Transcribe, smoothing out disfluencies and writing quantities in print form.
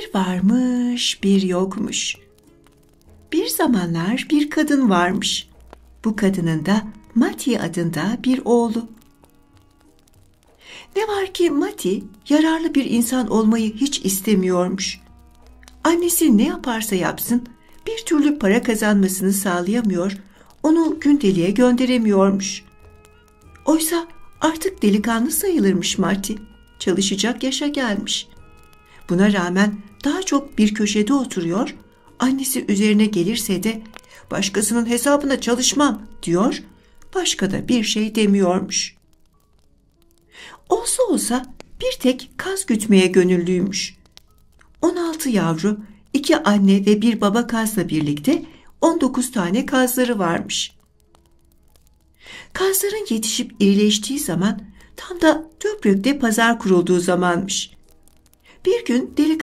Bir varmış, bir yokmuş. Bir zamanlar bir kadın varmış. Bu kadının da Mati adında bir oğlu. Ne var ki Mati yararlı bir insan olmayı hiç istemiyormuş. Annesi ne yaparsa yapsın bir türlü para kazanmasını sağlayamıyor, onu gündeliğe gönderemiyormuş. Oysa artık delikanlı sayılırmış Mati. Çalışacak yaşa gelmiş. Buna rağmen daha çok bir köşede oturuyor, annesi üzerine gelirse de başkasının hesabına çalışmam diyor, başka da bir şey demiyormuş. Olsa olsa bir tek kaz gütmeye gönüllüymüş. 16 yavru, 2 anne ve bir baba kazla birlikte 19 tane kazları varmış. Kazların yetişip irileştiği zaman tam da Töbrük'te pazar kurulduğu zamanmış. Bir gün delikanlı